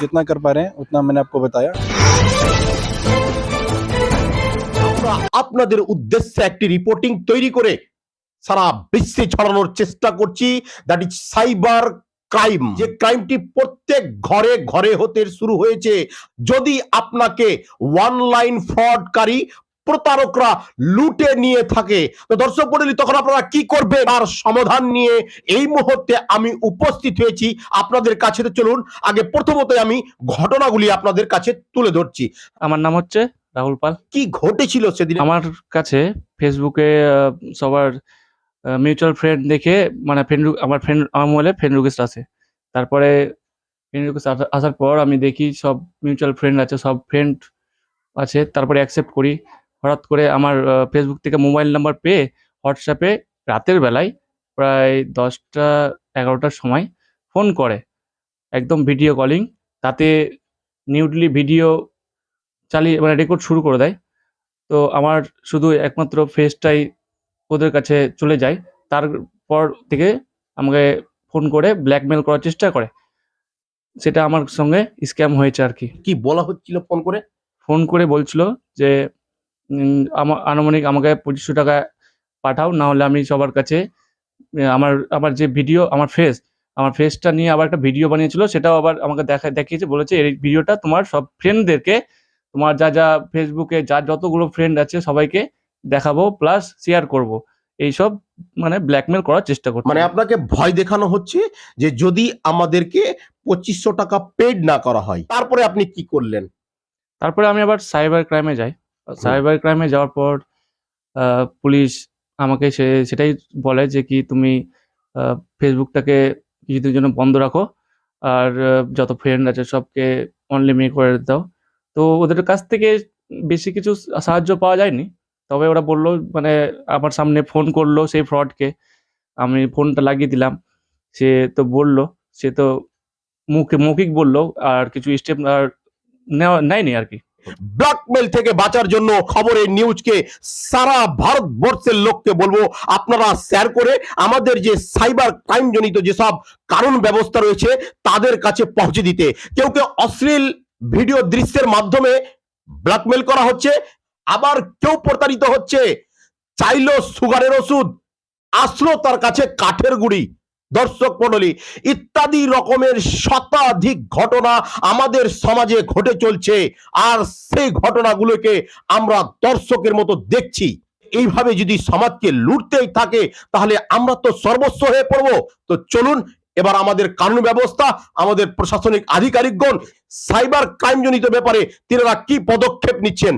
जितना कर पा रहे हैं उतना मैंने आपको बताया। আপনাদের উদ্দেশ্যে একটি রিপোর্টিং তৈরি করে সারা বিশ্বে ছড়ানোর চেষ্টা করছি, দ্যাট ইজ সাইবার ক্রাইম। যে ক্রাইমটি প্রত্যেক ঘরে ঘরে হতে শুরু হয়েছে। যদি আপনাকে অনলাইন ফ্রডকারী প্রতারকরা লুটে নিয়ে থাকে, তো দর্শক মণ্ডলী তখন আপনারা কি করবেন তার সমাধান নিয়ে এই মুহূর্তে আমি উপস্থিত হয়েছি আপনাদের কাছে। তো চলুন আগে প্রথমত আমি ঘটনাগুলি আপনাদের কাছে তুলে ধরছি। আমার নাম হচ্ছে রাহুল পাল। কি ঘটেছিল সেদিন? আমার কাছে ফেসবুকে সবার মিউচুয়াল ফ্রেন্ড দেখে, মানে আমার মোবাইলে ফ্রেন্ড রিকোয়েস্ট আছে। তারপরে ফ্রেন্ড রিকোয়েস্ট আসার পর আমি দেখি সব মিউচুয়াল ফ্রেন্ড আছে, সব ফ্রেন্ড আছে, তারপরে অ্যাকসেপ্ট করি। হঠাৎ করে আমার ফেসবুক থেকে মোবাইল নাম্বার পেয়ে হোয়াটসঅ্যাপে রাতের বেলায় প্রায় 10টা-11টার সময় ফোন করে, একদম ভিডিও কলিং। তাতে নিউডলি ভিডিও চালিয়ে মানে রেকর্ড শুরু করে দেয়। তো আমার শুধু একমাত্র ফেসটাই ওদের কাছে চলে যায়। তারপর থেকে আমাকে ফোন করে ব্ল্যাকমেল করার চেষ্টা করে। সেটা আমার সঙ্গে স্ক্যাম হয়েছে আর কি। কি বলা হচ্ছিল ফোন করে? ফোন করে বলছিল যে আনুমানিক আমাকে 2500 টাকা পাঠাও, না হলে আমি সবার কাছে আমার যে ভিডিও আমার ফেসটা নিয়ে আবার একটা ভিডিও বানিয়েছিল, সেটাও আবার আমাকে দেখিয়েছে। বলেছে এই ভিডিওটা তোমার সব ফ্রেন্ডদেরকে, তোমার যা ফেসবুকে যতগুলো ফ্রেন্ড আছে সবাইকে দেখাবো, প্লাস শেয়ার করব। এইসব মানে ব্ল্যাকমেল করার চেষ্টা করছে। মানে আপনাকে ভয় দেখানো হচ্ছে যে যদি আমাদেরকে 2500 টাকা পেড না করা হয়। তারপরে আপনি কি করলেন? তারপরে আমি আবার সাইবার ক্রাইমে যাই। সাইবার ক্রাইমে যাওয়ার পর পুলিশ আমাকে সেটাই বলে যে কি তুমি ফেসবুকটাকে কিছুদিনের জন্য বন্ধ রাখো, আর যত ফ্রেন্ড আছে সবকে অনলি করে দাও। তো ওদের কাছ থেকে বেশি কিছু সাহায্য পাওয়া যায়নি। তবে ওরা বললো, মানে আমার সামনে ফোন করলো সেই ফ্রডকে, আমি ফোনটা লাগিয়ে দিলাম। সে তো বললো, সে তো মৌখিক বললো, আর কিছু স্টেপ নেয়নি আর কি। ব্ল্যাকমেল থেকে বাঁচার জন্য খবরের নিউজকে সারা ভারতবর্ষের লোককে বলবো আপনারা শেয়ার করে আমাদের যে সাইবার ক্রাইম জনিত যেসব কারণ ব্যবস্থা রয়েছে তাদের কাছে পৌঁছে দিতে। কেউ অশ্লীল ভিডিও দৃশ্যের মাধ্যমে ব্ল্যাকমেল করা হচ্ছে, আবার কেউ প্রতারিত হচ্ছে। চাইলো সুগারের ওষুধ, আসলো তার কাছে কাঠের গুঁড়ি। দর্শক মণ্ডলী, ইত্যাদি রকমের শতাধিক ঘটনা আমাদের সমাজে ঘটে চলছে, আর সেই ঘটনাগুলোকে আমরা দর্শকের মতো দেখছি। এইভাবে যদি সমাজকে লুটতেই থাকে তাহলে আমরা তো সর্বস্ব হয়ে পড়বো। তো চলুন এবার আমাদের কানুন ব্যবস্থা, আমাদের প্রশাসনিক আধিকারিকগণ সাইবার ক্রাইম জনিত ব্যাপারে তিনারা কি পদক্ষেপ নিচ্ছেন।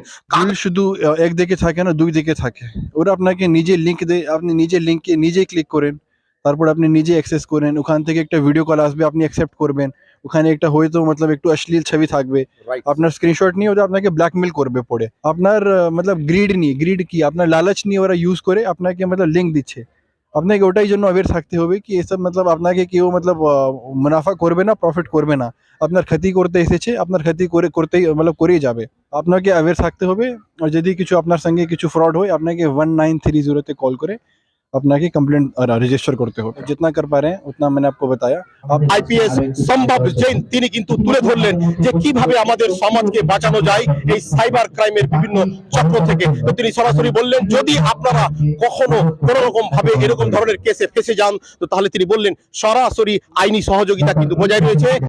শুধু একদিকে থাকে না, দুই দিকে থাকে। ওরা আপনাকে নিজে লিঙ্ক দেয়, আপনি নিজে লিঙ্কে নিজে ক্লিক করেন, তারপর আপনি নিজে অ্যাক্সেস করেন। ওখান থেকে একটা ভিডিও কল আসবে, আপনি অ্যাকসেপ্ট করবেন। ওখানে একটা হয়তো মতলব একটু অশ্লীল ছবি থাকবে, আপনার স্ক্রিনশট নিয়ে ওরা আপনাকে ব্ল্যাকমেল করবে পড়ে। আপনার মতলব গ্রিড কি আপনার লালচ নিয়ে ওরা ইউজ করে আপনাকে মতলব লিঙ্ক দিচ্ছে। আপনাকে ওটাই জন্য অ্যাওয়্যার থাকতে হবে কি এসব মতলব আপনাকে কেউ মতলব মুনাফা করবে না, প্রফিট করবে না। আপনার ক্ষতি করতে এসেছে, আপনার ক্ষতি করতেই মতলব করেই যাবে। আপনাকে অ্যাওয়্যার থাকতে হবে। আর যদি কিছু আপনার সঙ্গে কিছু ফ্রড হয়, আপনাকে 1930 কল করে আপনাকে কমপ্লেন রেজিস্টার করতে হবে। जितना कर पा रहे हैं उतना मैंने आपको बताया। আইপিএস সম্ভব জৈন তিনি কিন্তু তুলে ধরলেন যে কিভাবে আমাদের সমাজকে বাঁচানো যায় এই সাইবার ক্রাইমের বিভিন্ন চক্র থেকে। তো তিনি সরাসরি বললেন যদি আপনারা কখনো কোনো রকম ভাবে এরকম ধরনের কেসে ফেসে যান, তো তাহলে তিনি বললেন সরাসরি আইনি সহযোগিতা কিন্তু বজায় রয়েছে।